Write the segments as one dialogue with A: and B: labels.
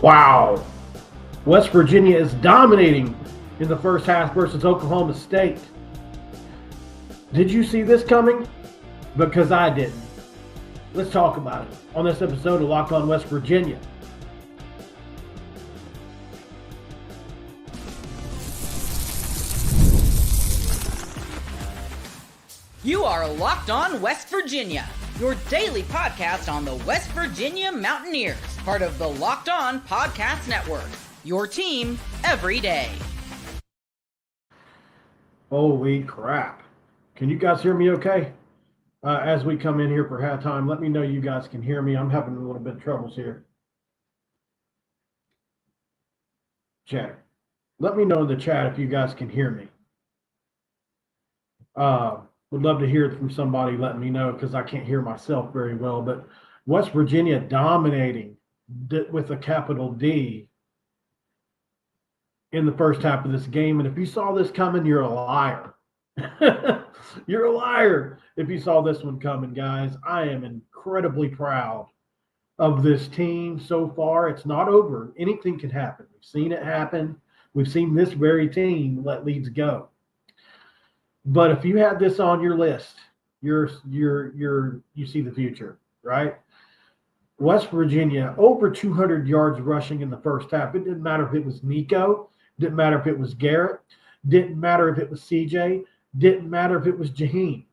A: Wow. West Virginia is dominating in the first half versus Oklahoma State. Did you see this coming? Because I didn't. Let's talk about it on this episode of Locked On West Virginia.
B: You are Locked On West Virginia, your daily podcast on the West Virginia Mountaineers, part of the Locked On Podcast Network, your team every day.
A: Holy crap. Can you guys hear me okay? As we come in here for halftime, let me know you guys can hear me. I'm having a little bit of troubles here. Chat. Let me know in the chat if you guys can hear me. Would love to hear it from somebody letting me know because I can't hear myself very well. But West Virginia dominating with a capital D in the first half of this game. And if you saw this coming, you're a liar. You're a liar if you saw this one coming, guys. I am incredibly proud of this team so far. It's not over. Anything can happen. We've seen it happen. We've seen this very team let leads go. But if you had this on your list, you see the future, right? West Virginia, over 200 yards rushing in the first half. It didn't matter if it was Nicco, didn't matter if it was Garrett, didn't matter if it was CJ, didn't matter if it was Jaheim.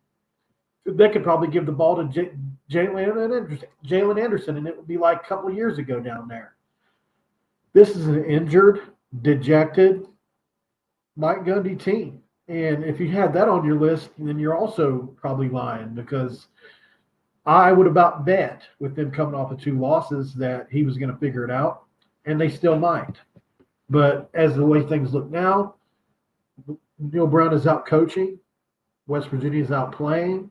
A: They could probably give the ball to Jalen Anderson, and it would be like a couple of years ago down there. This is an injured, dejected Mike Gundy team. And if you had that on your list, then you're also probably lying, because I would about bet with them coming off of 2 losses that he was going to figure it out, and they still might. But as the way things look now, Neil Brown is out coaching. West Virginia is out playing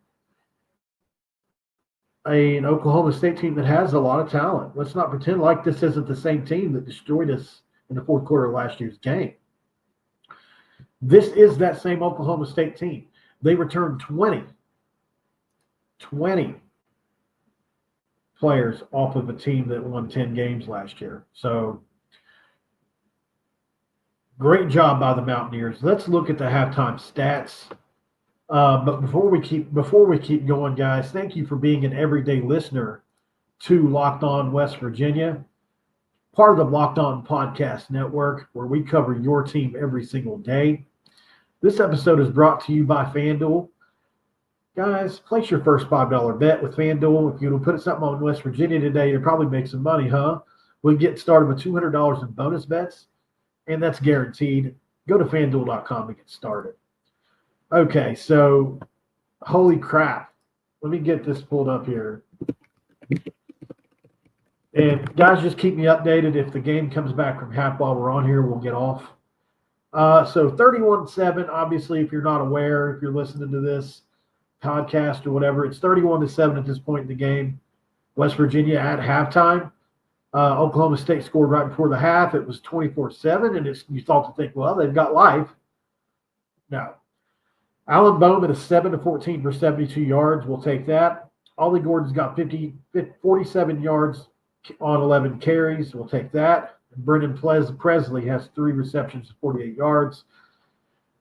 A: an Oklahoma State team that has a lot of talent. Let's not pretend like this isn't the same team that destroyed us in the fourth quarter of last year's game. This is that same Oklahoma State team. They returned 20 players off of a team that won 10 games last year. So great job by the Mountaineers. Let's look at the halftime stats. But before we keep going, guys, thank you for being an everyday listener to Locked On West Virginia, part of the Locked On Podcast Network, where we cover your team every single day. This episode is brought to you by FanDuel. Guys, place your first $5 bet with FanDuel. If you put something on West Virginia today, you'll probably make some money, huh? We'll get started with $200 in bonus bets, and that's guaranteed. Go to FanDuel.com to get started. Okay, so holy crap. Let me get this pulled up here. And guys, just keep me updated. If the game comes back from half while we're on here, we'll get off. So 31-7, obviously, if you're not aware, if you're listening to this podcast or whatever, it's 31-7 at this point in the game. West Virginia at halftime. Oklahoma State scored right before the half. It was 24-7, and you thought to think, well, they've got life. No. Alan Bowman is 7-14 for 72 yards. We'll take that. Ollie Gordon's got 47 yards on 11 carries. We'll take that. Brendan Presley has 3 receptions, 48 yards.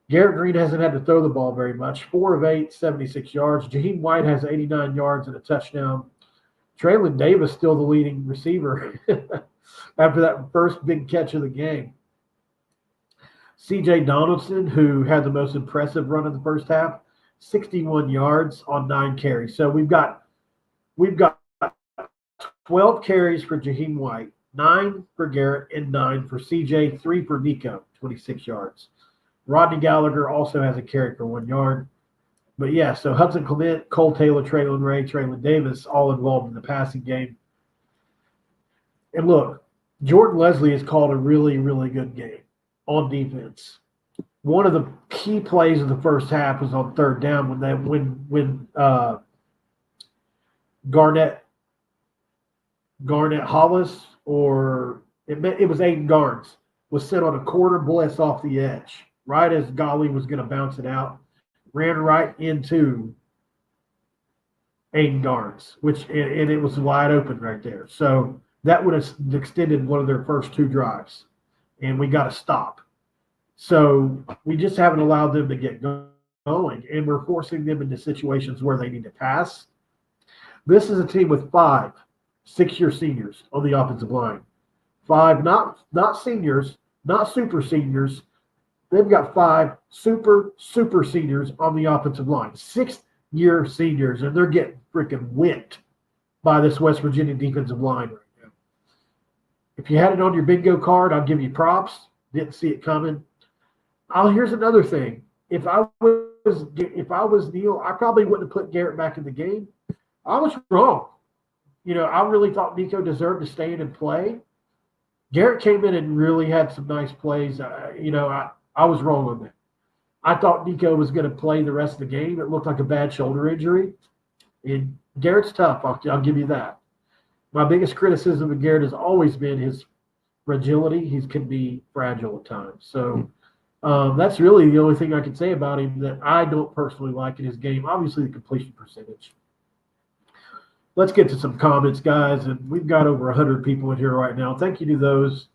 A: Garrett Green hasn't had to throw the ball very much. 4 of 8, 76 yards. Jaheim White has 89 yards and a touchdown. Traylon Davis still the leading receiver after that first big catch of the game. C.J. Donaldson, who had the most impressive run in the first half, 61 yards on 9 carries. So we've got 12 carries for Jaheim White, 9 for Garrett, and 9 for CJ, 3 for Nicco, 26 yards. Rodney Gallagher also has a carry for 1 yard. But yeah, so Hudson Clement, Cole Taylor, Traylon Ray, Traylon Davis, all involved in the passing game. And look, Jordan Leslie has called a really, really good game on defense. One of the key plays of the first half was on 3rd down when Garnett Hollis, or it was Aiden Garnes, was sent on a quarter blitz off the edge, right as Golly was going to bounce it out, ran right into Aiden Garnes, and it was wide open right there. So that would have extended one of their first 2 drives, and we got to stop. So we just haven't allowed them to get going, and we're forcing them into situations where they need to pass. This is a team with 5 6-year seniors on the offensive line. 5 not seniors, not super seniors. They've got 5 super seniors on the offensive line. 6-year seniors, and they're getting freaking whipped by this West Virginia defensive line right now. If you had it on your bingo card, I'll give you props. Didn't see it coming. Here's another thing. If I was Neil, I probably wouldn't have put Garrett back in the game. I was wrong. I really thought Nicco deserved to stay in and play. Garrett came in and really had some nice plays. I was wrong on that. I thought Nicco was going to play the rest of the game. It looked like a bad shoulder injury. And Garrett's tough. I'll give you that. My biggest criticism of Garrett has always been his fragility. He can be fragile at times. So that's really the only thing I can say about him that I don't personally like in his game. Obviously, the completion percentage. Let's get to some comments, guys. And we've got over 100 people in here right now. Thank you to those.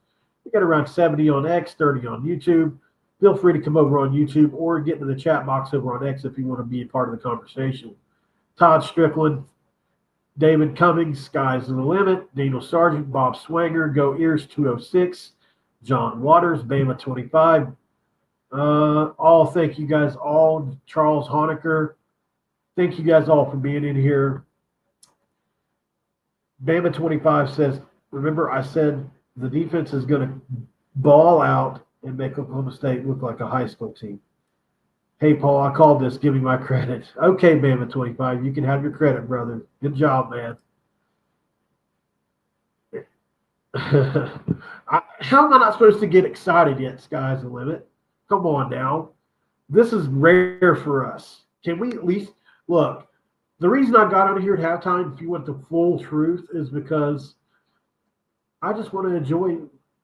A: We got around 70 on X, 30 on YouTube. Feel free to come over on YouTube or get into the chat box over on X if you want to be a part of the conversation. Todd Strickland, David Cummings, Sky's the Limit, Daniel Sargent, Bob Swanger, Go Ears 206, John Waters, Bama 25. Thank you guys all. Charles Honecker, thank you guys all for being in here. Bama 25 says, remember I said the defense is going to ball out and make Oklahoma State look like a high school team. Hey, Paul, I called this. Give me my credit. Okay, Bama 25, you can have your credit, brother. Good job, man. How am I not supposed to get excited yet? Sky's the limit. Come on now. This is rare for us. Can we at least – look, the reason I got out of here at halftime, if you want the full truth, is because I just want to enjoy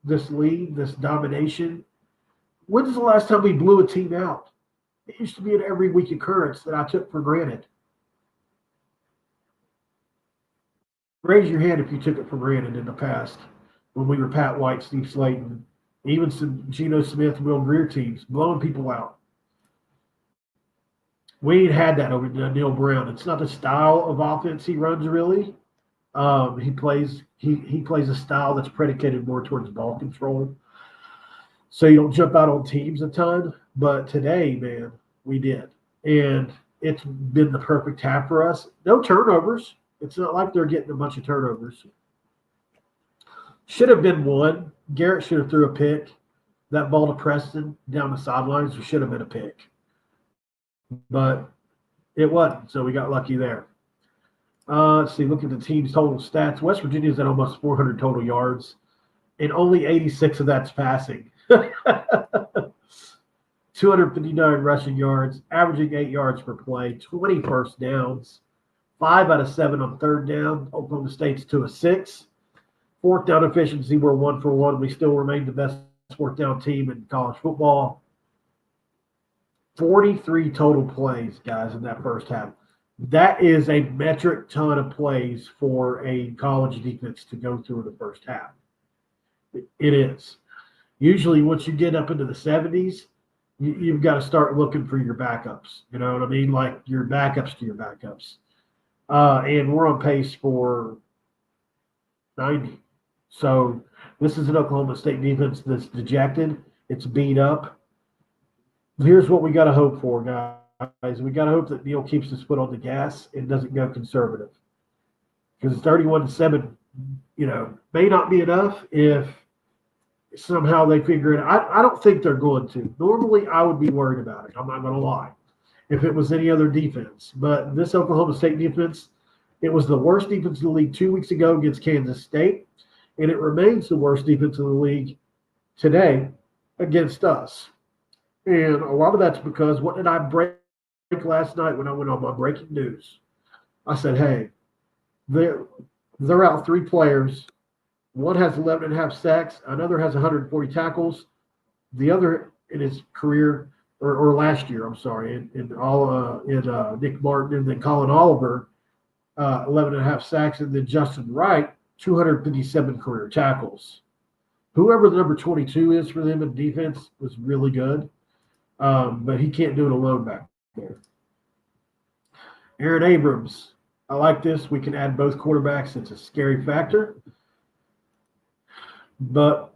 A: this lead, this domination. When's the last time we blew a team out? It used to be an every week occurrence that I took for granted. Raise your hand if you took it for granted in the past when we were Pat White, Steve Slayton, even some Geno Smith, Will Greer teams, blowing people out. We ain't had that over Neil Brown. It's not the style of offense he runs, really. He plays a style that's predicated more towards ball control. So you don't jump out on teams a ton. But today, man, we did. And it's been the perfect half for us. No turnovers. It's not like they're getting a bunch of turnovers. Should have been one. Garrett should have threw a pick. That ball to Preston down the sidelines should have been a pick. But it wasn't, so we got lucky there. Let's see, look at the team's total stats. West Virginia's at almost 400 total yards, and only 86 of that's passing. 259 rushing yards, averaging 8 yards per play, 20 first downs, 5 out of 7 on third down. Oklahoma State's 2 of 6. Fourth down efficiency, we're 1 for 1. We still remain the best fourth down team in college football. 43 total plays, guys, in that first half. That is a metric ton of plays for a college defense to go through in the first half. It is. Usually once you get up into the 70s, you've got to start looking for your backups. You know what I mean? Like your backups to your backups. And we're on pace for 90. So this is an Oklahoma State defense that's dejected. It's beat up. Here's what we got to hope for, guys. We got to hope that Neil keeps his foot on the gas and doesn't go conservative. Because 31-7, may not be enough if somehow they figure it out. I don't think they're going to. Normally, I would be worried about it. I'm not going to lie. If it was any other defense. But this Oklahoma State defense, it was the worst defense in the league 2 weeks ago against Kansas State. And it remains the worst defense in the league today against us. And a lot of that's because what did I break last night when I went on my breaking news? I said, hey, they're out 3 players. One has 11.5 sacks. Another has 140 tackles. The other in his career, or last year, I'm sorry, in Nick Martin and then Colin Oliver, 11.5 sacks. And then Justin Wright, 257 career tackles. Whoever the number 22 is for them in defense was really good, but he can't do it alone back there. Aaron Abrams, I like this. We can add both quarterbacks. It's a scary factor, but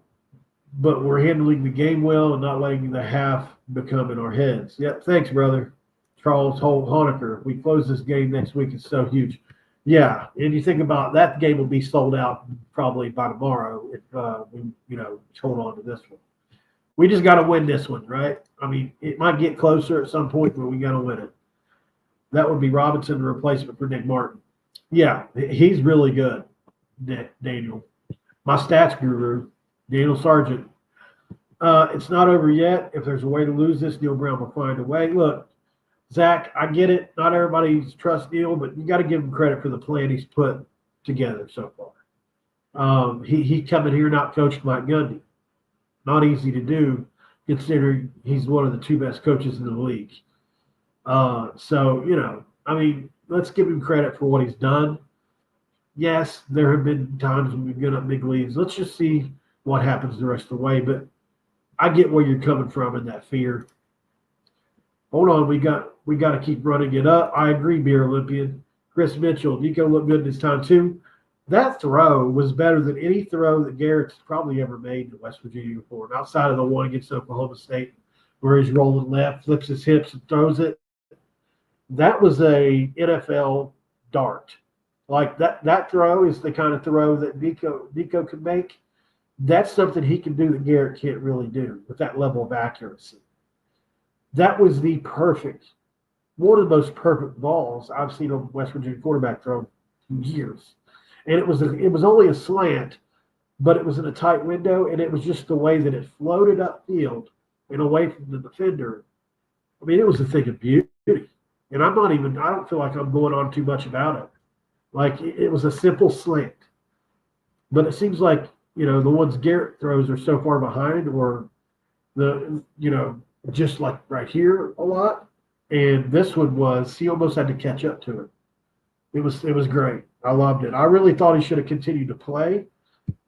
A: we're handling the game well and not letting the half become in our heads. Yep, thanks, brother. Charles Honecker. We close this game next week. It's so huge. Yeah, and you think about that game will be sold out probably by tomorrow if we hold on to this one. We just got to win this one, right? I mean, it might get closer at some point, but we got to win it. That would be Robinson, the replacement for Nick Martin. Yeah, he's really good, Daniel. My stats guru, Daniel Sargent. It's not over yet. If there's a way to lose this, Neil Brown will find a way. Look, Zach, I get it. Not everybody trusts Neil, but you got to give him credit for the plan he's put together so far. He coming here not coached Mike Gundy. Not easy to do, considering he's one of the two best coaches in the league. Let's give him credit for what he's done. Yes, there have been times when we've given up big leads. Let's just see what happens the rest of the way. But I get where you're coming from in that fear. Hold on, we got to keep running it up. I agree, Beer Olympian. Chris Mitchell, Nicco looked good this time too. That throw was better than any throw that Garrett's probably ever made in West Virginia uniform, outside of the one against Oklahoma State, where he's rolling left, flips his hips, and throws it. That was a NFL dart. Like that throw is the kind of throw that Nicco can make. That's something he can do that Garrett can't really do with that level of accuracy. That was one of the most perfect balls I've seen a West Virginia quarterback throw in years. And it was only a slant, but it was in a tight window, and it was just the way that it floated upfield and away from the defender. I mean, it was a thing of beauty. And I don't feel like I'm going on too much about it. Like, it was a simple slant. But it seems like, the ones Garrett throws are so far behind, or just like right here a lot. And this one he almost had to catch up to it. It was great. I loved it. I really thought he should have continued to play,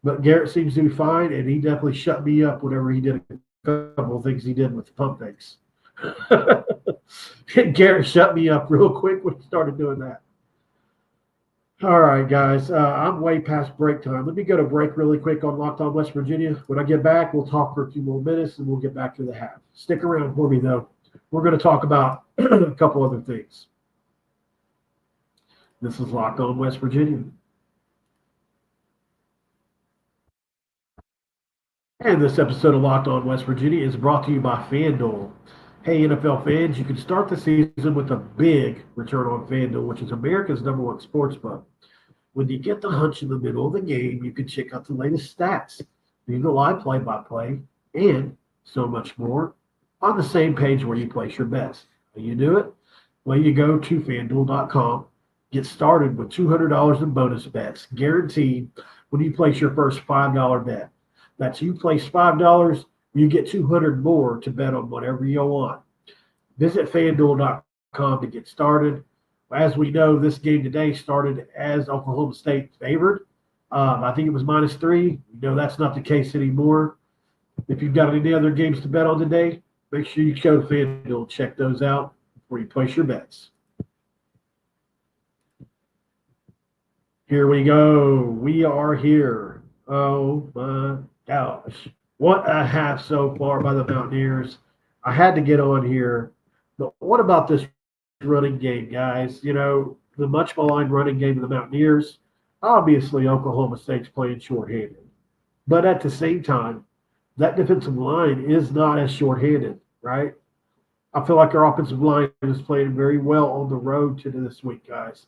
A: but Garrett seems to be fine, and he definitely shut me up whenever he did a couple of things he did with the pump fakes. Garrett shut me up real quick when he started doing that. All right, guys. I'm way past break time. Let me go to break really quick on Locked On West Virginia. When I get back, we'll talk for a few more minutes, and we'll get back to the half. Stick around for me, though. We're going to talk about a couple other things. This is Locked On West Virginia. And this episode of Locked On West Virginia is brought to you by FanDuel. Hey, NFL fans, you can start the season with a big return on FanDuel, which is America's #1 sportsbook. When you get the hunch in the middle of the game, you can check out the latest stats, view the live play-by-play, and so much more on the same page where you place your bets. How you do it? Well, you go to FanDuel.com, get started with $200 in bonus bets, guaranteed when you place your first $5 bet. That's you place $5, you get $200 more to bet on whatever you want. Visit FanDuel.com to get started. As we know, this game today started as Oklahoma State favored. I think it was -3. We know that's not the case anymore. If you've got any other games to bet on today, make sure you go to FanDuel. Check those out before you place your bets. Here we go. We are here. Oh, my gosh. What a half so far by the Mountaineers. I had to get on here. But what about this running game, guys? The much maligned running game of the Mountaineers. Obviously, Oklahoma State's playing shorthanded. But at the same time, that defensive line is not as shorthanded, right? I feel like our offensive line is playing very well on the road to this week, guys.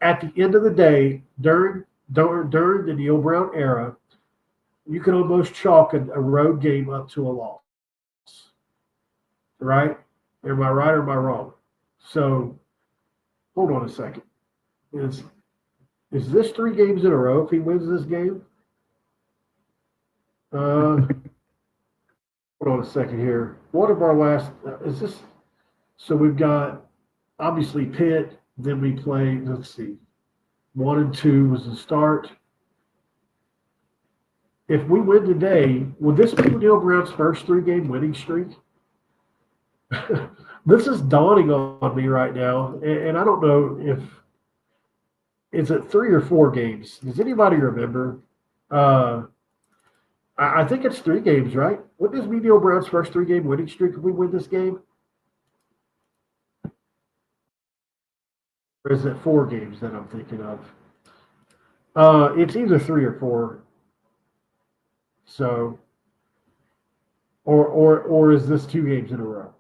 A: At the end of the day, during the Neil Brown era, you can almost chalk a road game up to a loss, right? Am I right or am I wrong? So, hold on a second. Is this 3 games in a row if he wins this game? Hold on a second here. One of our last is this. So we've got obviously Pitt. Then we play. Let's see. 1 and 2 was the start. if we win today, will this be Neil Brown's first 3-game winning streak? This is dawning on me right now, and I don't know if is it 3 or 4 games. Does anybody remember? I think it's 3 games, right? Wouldn't this be Neil Brown's first 3-game winning streak if we win this game? Or is it 4 games that I'm thinking of? It's either 3 or 4. So, or is this 2 games in a row?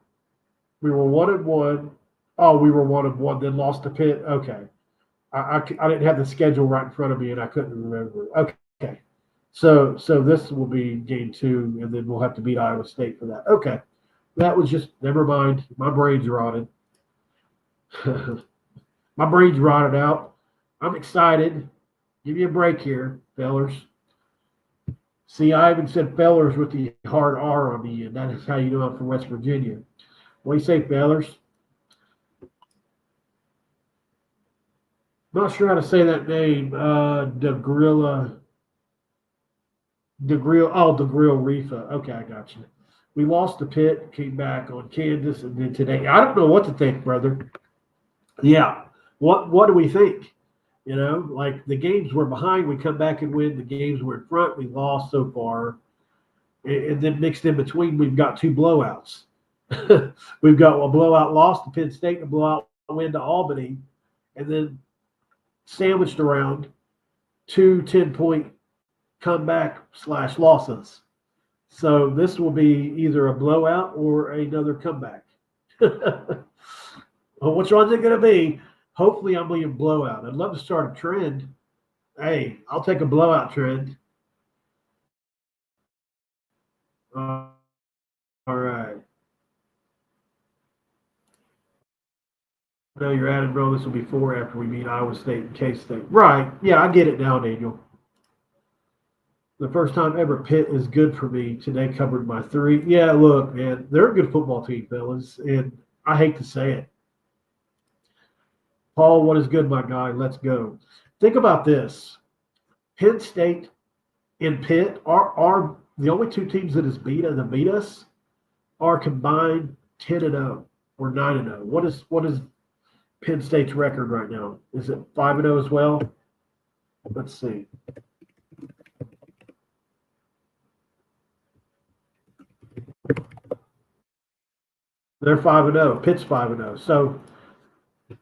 A: We were 1-1. Oh, we were 1-1, then lost to Pitt. Okay, I didn't have the schedule right in front of me, and I couldn't remember. Okay, so this will be game 2, and then we'll have to beat Iowa State for that. Okay, that was just never mind. My brain's rotted. My brain's rotted out. I'm excited. Give me a break here, fellers. See, I even said fellers with the hard R on the end. That is how you know I'm from West Virginia. What do you say, fellers? Not sure how to say that name. DeGrill Rifa. Okay, I got you. We lost to Pitt, came back on Kansas, and then today. I don't know what to think, brother. Yeah. What do we think? You know, like the games we're behind, we come back and win. The games we're in front, we lost so far. And then mixed in between, we've got 2 blowouts. We've got a blowout loss to Penn State and a blowout win to Albany. And then sandwiched around 2 10-point comeback/losses. So this will be either a blowout or another comeback. Well, which one's it going to be? Hopefully, I'm being blowout. I'd love to start a trend. Hey, I'll take a blowout trend. All right. No, you're adding, bro. This will be 4 after we meet Iowa State and K-State. Right. Yeah, I get it now, Daniel. The first time ever Pitt is good for me. Today covered my 3. Yeah, look, man, they're a good football team, fellas, and I hate to say it. Paul, what is good, my guy? Let's go. Think about this. Penn State and Pitt are the only 2 teams that beat us are combined 10-0 or 9-0. What is Penn State's record right now? Is it 5-0 as well? Let's see. They're 5-0. Pitt's 5-0. So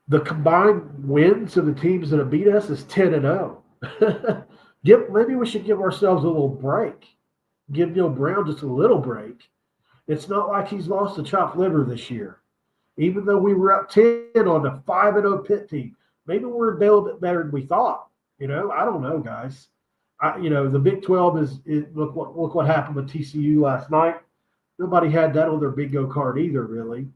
A: the combined wins of the teams that have beat us is 10-0. Maybe we should give ourselves a little break. Give Neil Brown just a little break. It's not like he's lost a chopped liver this year. Even though we were up 10 on the 5-0 Pitt team, maybe we're a little bit better than we thought. You know, I don't know, guys. The Big 12 is look what happened with TCU last night. Nobody had that on their bingo card either, really.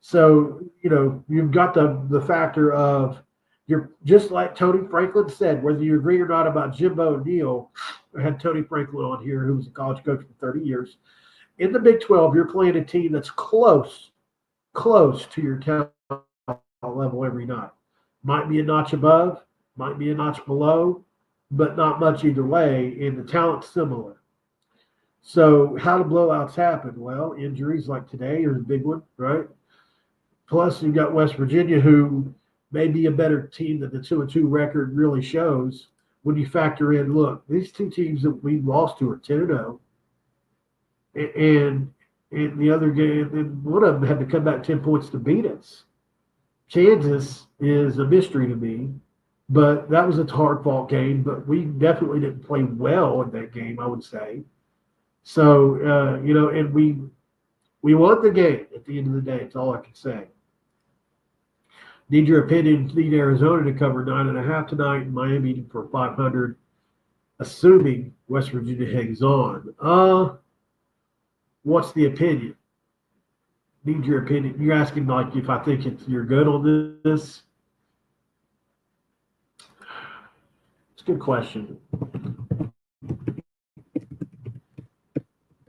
A: So, you've got the factor of you're just like Tony Franklin said, whether you agree or not about Jimbo and Neal. I had Tony Franklin on here, who was a college coach for 30 years. In the Big 12, you're playing a team that's close to your talent level every night. Might be a notch above, might be a notch below, but not much either way, and the talent's similar. So how do blowouts happen? Well, injuries like today are a big one, right? Plus, you've got West Virginia, who may be a better team than the 2-2 record really shows. When you factor in, look, these 2 teams that we lost to are 10-0, and the other game, and one of them had to come back 10 points to beat us. Kansas is a mystery to me, but that was a hard-fought game. But we definitely didn't play well in that game, I would say. So, and we won the game at the end of the day. That's all I can say. Need your opinion. Need Arizona to cover 9.5 tonight, and Miami for 500, assuming West Virginia hangs on. What's the opinion? Need your opinion. You're asking like if I think you're good on this. It's a good question.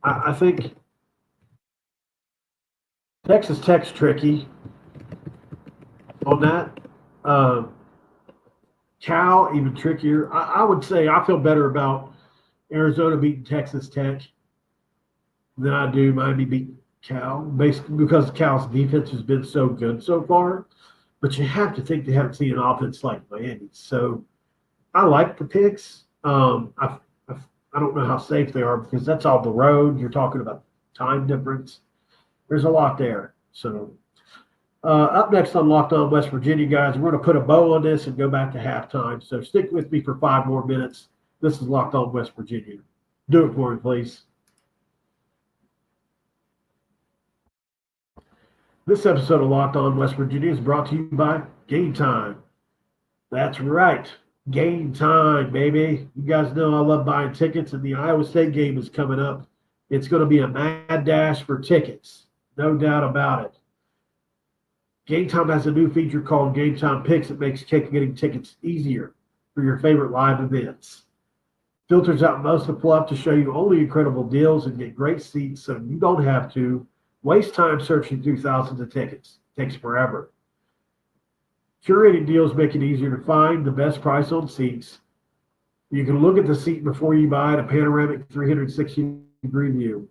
A: I think Texas Tech's tricky on that. Cal, even trickier. I would say I feel better about Arizona beating Texas Tech than I do Miami beating Cal, basically because Cal's defense has been so good so far. But you have to think they haven't seen an offense like Miami. So I like the picks. I don't know how safe they are because that's all the road. You're talking about time difference. There's a lot there. So up next on Locked On West Virginia, guys, we're going to put a bow on this and go back to halftime. So stick with me for 5 more minutes. This is Locked On West Virginia. Do it for me, please. This episode of Locked On West Virginia is brought to you by Game Time. That's right. Game Time, baby. You guys know I love buying tickets, and the Iowa State game is coming up. It's going to be a mad dash for tickets. No doubt about it. Game Time has a new feature called Game Time Picks that makes getting tickets easier for your favorite live events. Filters out most of the fluff to show you only incredible deals and get great seats so you don't have to waste time searching through thousands of tickets. It takes forever. Curated deals make it easier to find the best price on seats. You can look at the seat before you buy it, a panoramic 360-degree view.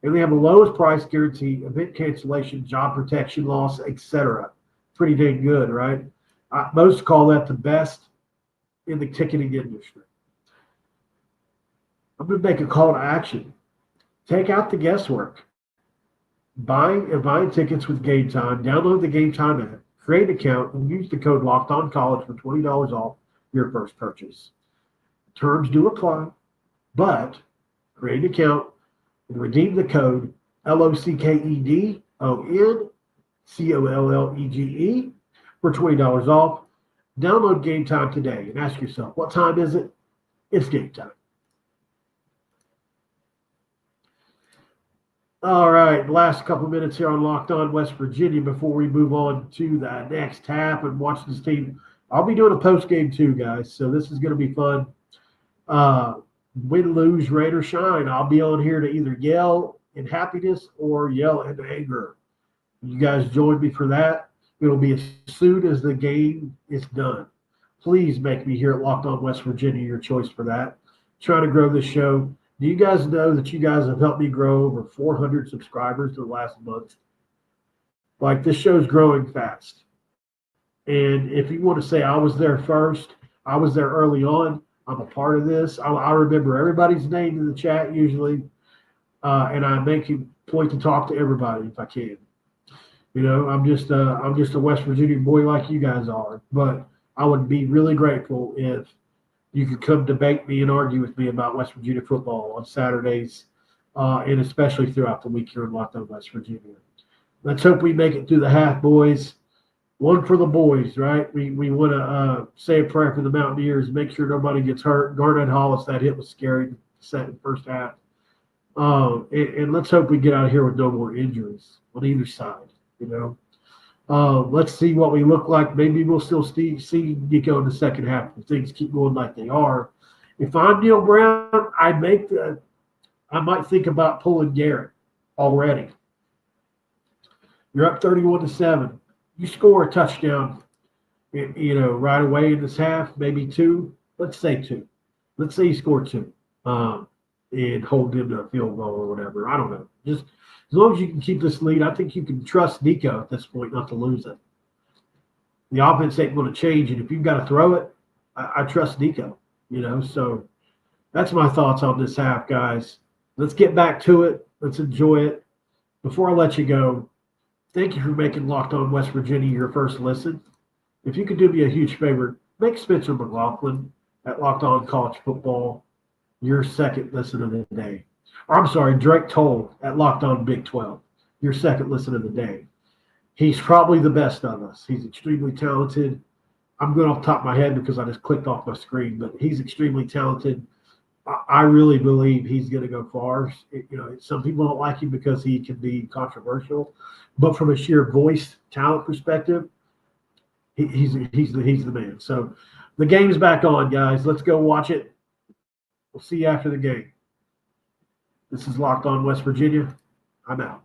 A: And they have the lowest price guarantee, event cancellation, job protection loss, etc. Pretty dang good, right? Most call that the best in the ticketing industry. I'm going to make a call to action. Take out the guesswork. Buying tickets with Game Time. Download the Game Time app, create an account, and use the code LOCKEDONCollege for $20 off your first purchase. Terms do apply, but create an account and redeem the code LOCKEDONCOLLEGE for $20 off. Download Game Time today and ask yourself, what time is it? It's game time. All right, last couple minutes here on Locked On West Virginia before we move on to the next half and watch this team. I'll be doing a post game too, guys, so this is going to be fun. Win, lose, rain, or shine. I'll be on here to either yell in happiness or yell in anger. You guys join me for that. It'll be as soon as the game is done. Please make me here at Locked On West Virginia your choice for that. Trying to grow this show. Do you guys know that you guys have helped me grow over 400 subscribers in the last month? Like, this show's growing fast. And if you want to say I was there first, I was there early on, I'm a part of this. I remember everybody's name in the chat usually, and I make a point to talk to everybody if I can. You know, I'm just a West Virginia boy like you guys are. But I would be really grateful if you could come debate me and argue with me about West Virginia football on Saturdays, and especially throughout the week here in Locked On West Virginia. Let's hope we make it through the half, boys. One for the boys, right? We want to say a prayer for the Mountaineers, make sure nobody gets hurt. Garnett Hollis, that hit was scary, second first half. And let's hope we get out of here with no more injuries on either side, you know. Let's see what we look like. Maybe we'll still see Nicco in the second half if things keep going like they are. If I'm Neil Brown, I might think about pulling Garrett already. You're up 31-7. You score a touchdown, you know, right away in this half, maybe 2. Let's say 2. Let's say you score 2, and hold him to a field goal or whatever. I don't know. Just as long as you can keep this lead, I think you can trust Nicco at this point not to lose it. The offense ain't going to change, and if you've got to throw it, I trust Nicco, you know. So that's my thoughts on this half, guys. Let's get back to it. Let's enjoy it. Before I let you go, thank you for making Locked On West Virginia your first listen. If you could do me a huge favor, make Spencer McLaughlin at Locked On College Football your second listen of the day. Or I'm sorry, Drake Toll at Locked On Big 12, your second listen of the day. He's probably the best of us. He's extremely talented. I'm going off the top of my head because I just clicked off my screen, but he's extremely talented. I really believe he's going to go far. You know, some people don't like him because he can be controversial, but from a sheer voice talent perspective, he's the man. So the game's back on, guys. Let's go watch it. We'll see you after the game. This is Locked On West Virginia. I'm out.